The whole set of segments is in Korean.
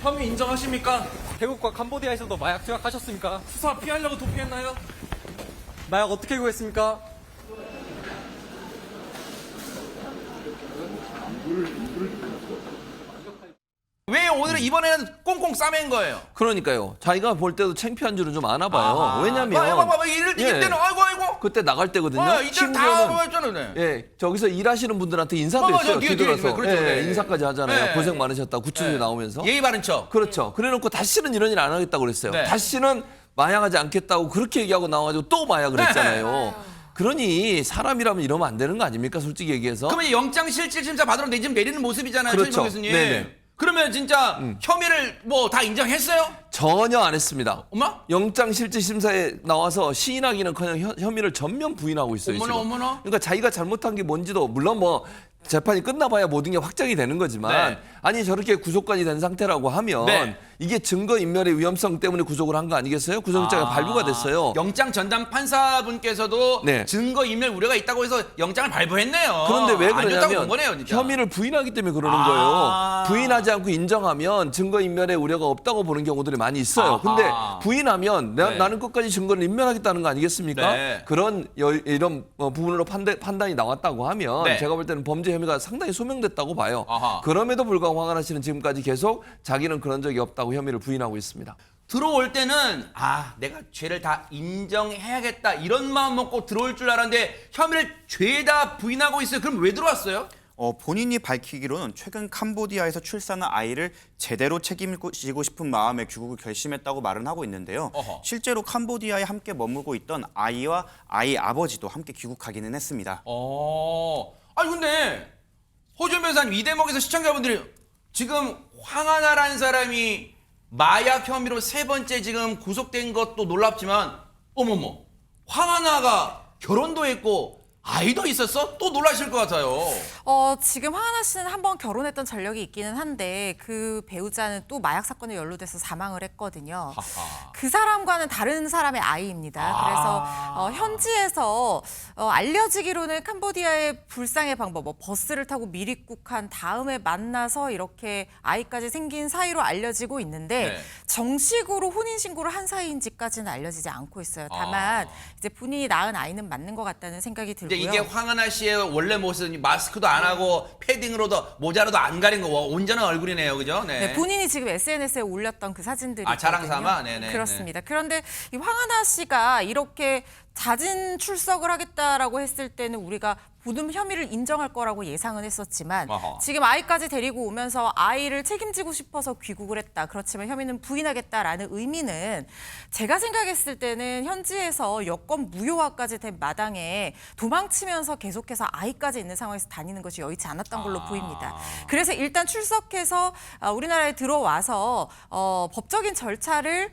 혐의 인정하십니까? 태국과 캄보디아에서도 마약 투약하셨습니까? 수사 피하려고 도피했나요? 마약 어떻게 구했습니까? 왜 오늘은 이번에는 꽁꽁 싸맨 거예요? 그러니까요. 자기가 볼 때도 창피한 줄은 좀 아나 봐요. 아하. 왜냐면 봐봐, 이럴 예. 때는 아이고. 그때 나갈 때거든요. 이때는 다 했잖아요. 예, 저기서 일하시는 분들한테 인사도 맞아, 했어요. 뒤에, 뒤돌아서. 그렇죠. 예, 네. 인사까지 하잖아요. 네. 고생 많으셨다. 구치소에 나오면서. 예의 바른 척. 그렇죠. 그래놓고 다시는 이런 일 안 하겠다고 그랬어요. 네. 다시는 마약하지 않겠다고 그렇게 얘기하고 나와가지고 또 마약을 네. 했잖아요. 그러니 사람이라면 이러면 안 되는 거 아닙니까? 솔직히 얘기해서. 그러면 영장실질심사 받으러 지금 내리는 모습이잖아요. 그렇죠. 최진봉 교수님. 네네. 그러면 진짜 혐의를 뭐 다 인정했어요? 전혀 안 했습니다. 엄마? 영장실질심사에 나와서 시인하기는커녕 혐의를 전면 부인하고 있어요. 어머나, 지금. 어머나. 그러니까 자기가 잘못한 게 뭔지도 물론 뭐 재판이 끝나봐야 모든 게 확정이 되는 거지만 네. 아니 저렇게 구속까지 된 상태라고 하면 네. 이게 증거인멸의 위험성 때문에 구속을 한 거 아니겠어요? 구속영장이 발부가 됐어요. 영장 전담 판사분께서도 네. 증거인멸 우려가 있다고 해서 영장을 발부했네요. 그런데 왜 안 좋다고 본 그러냐면 거네요, 진짜. 혐의를 부인하기 때문에 그러는 아. 거예요. 부인하지 않고 인정하면 증거인멸의 우려가 없다고 보는 경우들이 많이 있어요. 아하. 근데 부인하면 네. 나는 끝까지 증거를 인멸하겠다는 거 아니겠습니까? 네. 그런 이런 부분으로 판단이 나왔다고 하면 네. 제가 볼 때는 범죄 혐의가 상당히 소명됐다고 봐요. 아하. 그럼에도 불구하고 황하나 씨는 지금까지 계속 자기는 그런 적이 없다고 혐의를 부인하고 있습니다. 들어올 때는 내가 죄를 다 인정해야겠다 이런 마음 먹고 들어올 줄 알았는데 혐의를 죄다 부인하고 있어요. 그럼 왜 들어왔어요? 본인이 밝히기로는 최근 캄보디아에서 출산한 아이를 제대로 책임지고 싶은 마음에 귀국을 결심했다고 말은 하고 있는데요. 어허. 실제로 캄보디아에 함께 머물고 있던 아이와 아이 아버지도 함께 귀국하기는 했습니다. 아니 근데 허준 변호사님 이 대목에서 시청자분들이 지금 황하나라는 사람이 마약 혐의로 3번째 지금 구속된 것도 놀랍지만 어머머 황하나가 결혼도 했고 아이도 있었어? 또 놀라실 것 같아요. 지금 황하나 씨는 한번 결혼했던 전력이 있기는 한데 그 배우자는 또 마약 사건에 연루돼서 사망을 했거든요. 하하. 그 사람과는 다른 사람의 아이입니다. 그래서 현지에서 알려지기로는 캄보디아의 불상의 방법, 뭐 버스를 타고 미립국한 다음에 만나서 이렇게 아이까지 생긴 사이로 알려지고 있는데 네. 정식으로 혼인신고를 한 사이인지까지는 알려지지 않고 있어요. 다만 이제 본인이 낳은 아이는 맞는 것 같다는 생각이 들고요. 이제 이게 황하나 씨의 원래 모습, 마스크도 안 하고 패딩으로도 모자로도 안 가린 거 온전한 얼굴이네요, 그죠? 네, 본인이 지금 SNS에 올렸던 그 사진들이 자랑 삼아? 네네. 그렇습니다. 그런데 이 황하나 씨가 이렇게 자진 출석을 하겠다라고 했을 때는 우리가 부dum 혐의를 인정할 거라고 예상은 했었지만 어허. 지금 아이까지 데리고 오면서 아이를 책임지고 싶어서 귀국을 했다. 그렇지만 혐의는 부인하겠다라는 의미는 제가 생각했을 때는 현지에서 여권 무효화까지 된 마당에 도망치면서 계속해서 아이까지 있는 상황에서 다니는 것이 여의치 않았던 걸로 보입니다. 그래서 일단 출석해서 우리나라에 들어와서 법적인 절차를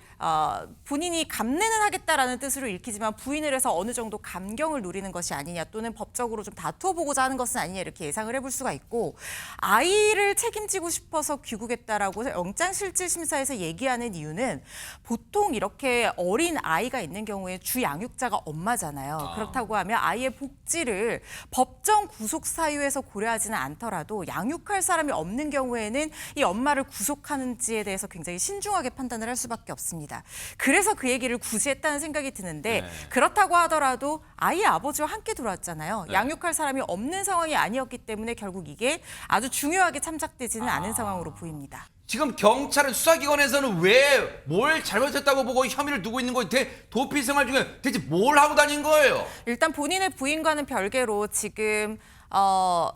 본인이 감내는 하겠다라는 뜻으로 읽히지만 부인을 해서 어느 정도 감경을 누리는 것이 아니냐 또는 법적으로 좀 다투어보고자 하는 것은 아니냐 이렇게 예상을 해볼 수가 있고 아이를 책임지고 싶어서 귀국했다라고 영장실질심사에서 얘기하는 이유는 보통 이렇게 어린 아이가 있는 경우에 주 양육자가 엄마잖아요. 그렇다고 하면 아이의 복지를 법정 구속 사유에서 고려하지는 않더라도 양육할 사람이 없는 경우에는 이 엄마를 구속하는지에 대해서 굉장히 신중하게 판단을 할 수밖에 없습니다. 그래서 그 얘기를 굳이 했다는 생각이 드는데 그렇다고 하더라도 아이의 아버지와 함께 들어왔잖아요. 양육할 사람이 없는 상황이 아니었기 때문에 결국 이게 아주 중요하게 참작되지는 않은 상황으로 보입니다. 지금 경찰은 수사기관에서는 왜 뭘 잘못했다고 보고 혐의를 두고 있는 거예요? 도피 생활 중에 대체 뭘 하고 다닌 거예요? 일단 본인의 부인과는 별개로 지금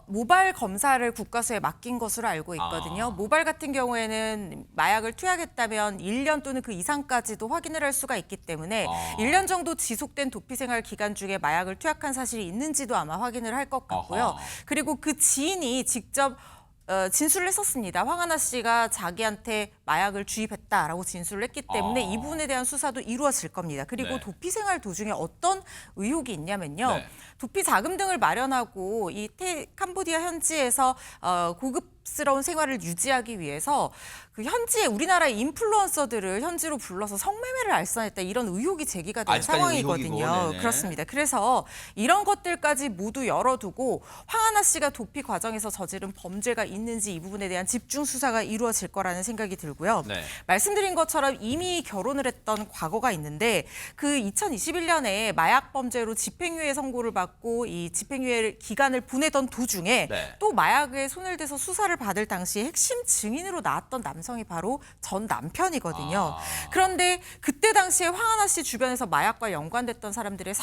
모발 검사를 국과수에 맡긴 것으로 알고 있거든요. 모발 같은 경우에는 마약을 투약했다면 1년 또는 그 이상까지도 확인을 할 수가 있기 때문에 1년 정도 지속된 도피 생활 기간 중에 마약을 투약한 사실이 있는지도 아마 확인을 할 것 같고요. 그리고 그 지인이 직접 진술을 했었습니다. 황하나 씨가 자기한테 마약을 주입했다라고 진술을 했기 때문에 이 부분에 대한 수사도 이루어질 겁니다. 그리고 네. 도피 생활 도중에 어떤 의혹이 있냐면요. 네. 도피 자금 등을 마련하고 이 캄보디아 현지에서 고급 고급스러운 생활을 유지하기 위해서 그 현지의 우리나라의 인플루언서들을 현지로 불러서 성매매를 알선했다 이런 의혹이 제기가 된 아직까지 상황이거든요. 의혹이고, 네네. 그렇습니다. 그래서 이런 것들까지 모두 열어두고 황하나 씨가 도피 과정에서 저지른 범죄가 있는지 이 부분에 대한 집중 수사가 이루어질 거라는 생각이 들고요. 네. 말씀드린 것처럼 이미 결혼을 했던 과거가 있는데 그 2021년에 마약 범죄로 집행유예 선고를 받고 이 집행유예 기간을 보내던 도중에 네. 또 마약에 손을 대서 수사를 받을 당시 핵심 증인으로 나왔던 남성이 바로 전 남편이거든요. 그런데 그때 당시에 황하나 씨 주변에서 마약과 연관됐던 사람들의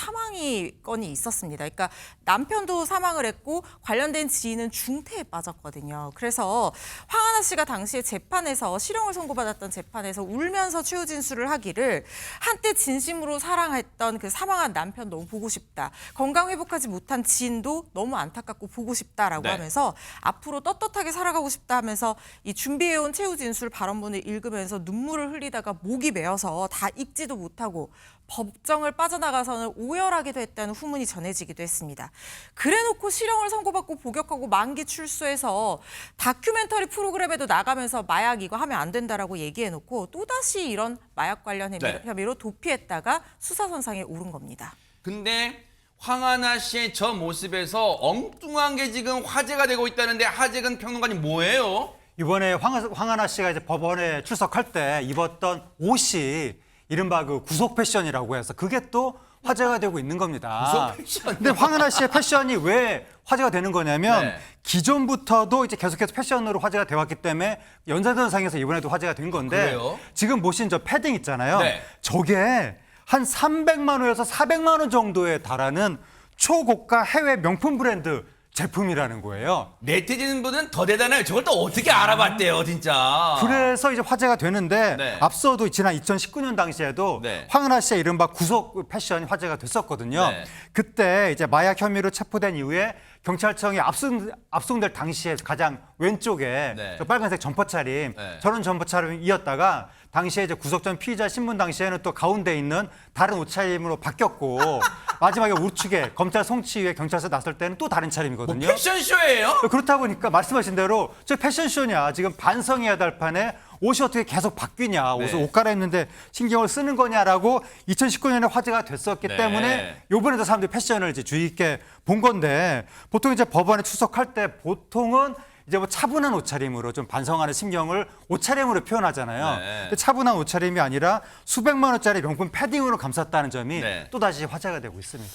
건이 있었습니다. 그러니까 남편도 사망을 했고 관련된 지인은 중태에 빠졌거든요. 그래서 황하나 씨가 당시에 재판에서 실형을 선고받았던 재판에서 울면서 최후 진술을 하기를 한때 진심으로 사랑했던 그 사망한 남편 너무 보고 싶다. 건강 회복하지 못한 지인도 너무 안타깝고 보고 싶다라고 네. 하면서 앞으로 떳떳하게 살아가고 싶다 하면서 이 준비해온 최후 진술 발언문을 읽으면서 눈물을 흘리다가 목이 메어서 다 읽지도 못하고 법정을 빠져나가서는 오열하기도 했다는 후문이 전해지기도 했습니다. 그래놓고 실형을 선고받고 복역하고 만기 출소해서 다큐멘터리 프로그램에도 나가면서 마약 이거 하면 안 된다라고 얘기해놓고 또다시 이런 마약 관련 네. 혐의로 도피했다가 수사선상에 오른 겁니다. 근데 황하나 씨의 저 모습에서 엉뚱한 게 지금 화제가 되고 있다는데 하재근 평론가님 뭐예요? 이번에 황하나 씨가 이제 법원에 출석할 때 입었던 옷이 이른바 그 구속 패션이라고 해서 그게 또 화제가 되고 있는 겁니다. 구속 패션? 근데 황하나 씨의 패션이 왜 화제가 되는 거냐면 네. 기존부터도 이제 계속해서 패션으로 화제가 되었기 때문에 연사전상에서 이번에도 화제가 된 건데 그래요? 지금 보신 저 패딩 있잖아요. 네. 저게 한 300만 원에서 400만 원 정도에 달하는 초고가 해외 명품 브랜드 제품이라는 거예요. 네티즌분은 더 대단해요. 저걸 또 어떻게 알아봤대요, 진짜. 그래서 이제 화제가 되는데 네. 앞서도 지난 2019년 당시에도 네. 황은하 씨의 이른바 구속 패션이 화제가 됐었거든요. 네. 그때 이제 마약 혐의로 체포된 이후에 경찰청이 압송될 당시에 가장 왼쪽에 네. 저 빨간색 점퍼 차림 네. 저런 점퍼 차림이었다가 당시에 이제 구속 전 피의자 신분 당시에는 또 가운데 있는 다른 옷차림으로 바뀌었고 마지막에 우측에 검찰 송치 후에 경찰서 나설 때는 또 다른 차림이거든요. 패션쇼예요? 그렇다 보니까 말씀하신 대로 저 패션쇼냐 지금 반성해야 될 판에 옷이 어떻게 계속 바뀌냐 옷을 네. 옷 갈아입는데 신경을 쓰는 거냐라고 2019년에 화제가 됐었기 네. 때문에 이번에도 사람들이 패션을 이제 주의 있게 본 건데 보통 이제 법원에 출석할 때 보통은 이제 뭐 차분한 옷차림으로 좀 반성하는 심경을 옷차림으로 표현하잖아요. 네. 근데 차분한 옷차림이 아니라 수백만 원짜리 명품 패딩으로 감쌌다는 점이 네. 또다시 화제가 되고 있습니다.